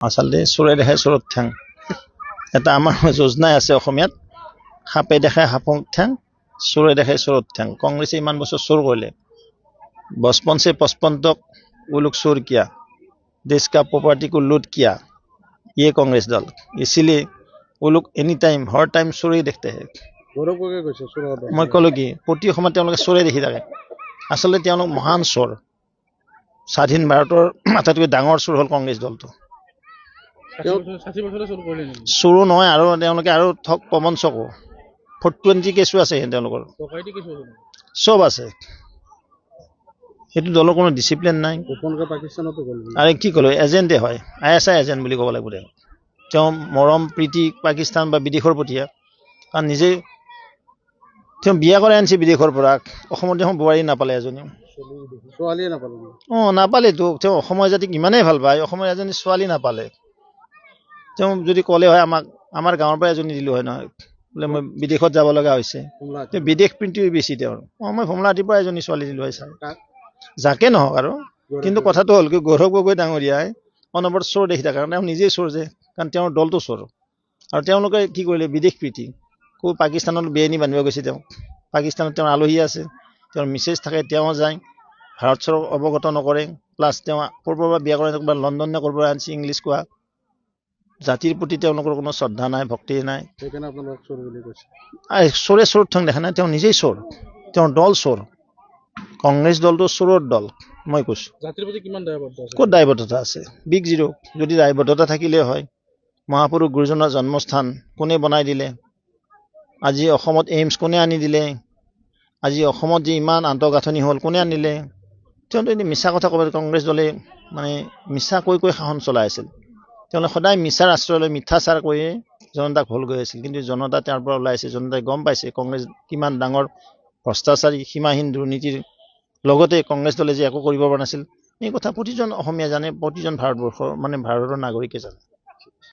আচলতে চোৰে দেখাই চোৰত ঠেং এটা আমাৰ যোজনাই আছে অসমীয়াত সাপে দেখাই সাপক ঠেং চোৰে দেখাই চোৰত ঠেং কংগ্ৰেছে ইমান বছৰ চোৰ কৰিলে 55 से 55 तक वो लोग चोर किया देश का प्रॉपर्टी को लूट किया ये कांग्रेस दल इसलिए वो लोग एनी टाइम हर टाइम चोरे देखते हैं मैं कलो कि प्रति समय चोरे देखी থাকে आसलते महान चोर স্বাধীন ভাৰতৰ আটাইতকৈ ডাঙৰ চোৰ হ'ল কংগ্ৰেছ দলটো চোৰো নহয় আৰু তেওঁলোকে আৰু ঠগ প্ৰবঞ্চকো 420 কেছও আছে তেওঁলোকৰ সব আছে সেইটো দলৰ কোনো ডিসিপ্লিন নাই আৰু কি কলো এজেন্টে হয় আইএসআই এজেন্ট বুলি ক'ব লাগিব তেওঁ মৰম প্ৰীতি পাকিস্তান বা বিদেশৰ প্ৰতিয়া কাৰণ নিজে তেওঁ বিয়া কৰে আনছি বিদেশৰ পৰা অসমত দেখোন বোৱাৰী নাপালে এজনী নাপালে তো তেওঁ অসমৰ জাতিক ইমানেই ভাল পায় অসমৰ এজনী ছোৱালী নাপালে তেওঁ যদি ক'লে হয় আমাক আমাৰ গাঁৱৰ পৰা এজনী দিলো হয় নহয় বোলে মই বিদেশত যাব লগা হৈছে তেওঁ বিদেশ প্ৰীতি বেছি তেওঁৰ মই ভমলাটিৰ পৰা এজনী ছোৱালী দিলো হয় চাই যাকে নহওক আৰু কিন্তু কথাটো হ'ল কি গৌৰৱ গগৈ ডাঙৰীয়াই অনবৰত চোৰ দেখি থাকে কাৰণ তেওঁ নিজেই চোৰ যে কাৰণ তেওঁৰ দলটো চোৰ আৰু তেওঁলোকে কি কৰিলে বিদেশ প্ৰীতি কো পাকিস্তানত বেআইনী বান্ধিব গৈছে তেওঁ পাকিস্তানত তেওঁৰ আলহী আছে তেওঁৰ মিছেজ থাকে তেওঁ যায় ভাৰত চৰক অৱগত নকৰে প্লাছ তেওঁ পূৰ্বৰ পৰা বিয়া কৰে একবাৰ লণ্ডন নে ক'ৰবাৰ আনছি ইংলিছ কোৱা জাতিৰ প্ৰতি তেওঁলোকৰ কোনো শ্ৰদ্ধা নাই ভক্তি নাই সেইকাৰণে আপোনালোক চোৰ বুলি কৈছে চোৰে চোৰ ঠং দেখা নাই তেওঁ নিজেই চোৰ তেওঁৰ দল চোৰ কংগ্ৰেছ দলটো চোৰৰ দল মই কৈছো জাতিৰ প্ৰতি কিমান দায়বদ্ধতা আছে ক'ত দায়বদ্ধতা আছে বিগ জিৰো যদি দায়বদ্ধতা থাকিলে হয় মহাপুৰুষ গুৰুজনাৰ জন্মস্থান কোনে বনাই দিলে আজি অসমত এইমছ কোনে আনি দিলে আজি অসমত যে ইমান আন্তঃগাঁথনি হ'ল কোনে আনিলে তেওঁলোকে এনে মিছা কথা ক'ব কংগ্ৰেছ দলে মানে মিছা কৈ শাসন চলাই আছিল তেওঁলোকে সদায় মিছাৰ আশ্ৰয় লৈ মিথ্যাচাৰ কৰি জনতাক ভুল গৈ আছিল কিন্তু জনতা তেওঁৰ পৰা ওলাইছে জনতাই গম পাইছে কংগ্ৰেছ কিমান ডাঙৰ ভ্ৰষ্টাচাৰী সীমাহীন দুৰ্নীতিৰ লগতে কংগ্ৰেছ দলে যে একো কৰিব পৰা নাছিল এই কথা প্ৰতিজন অসমীয়া জানে প্ৰতিজন ভাৰতবৰ্ষৰ মানে ভাৰতৰ নাগৰিকে জানে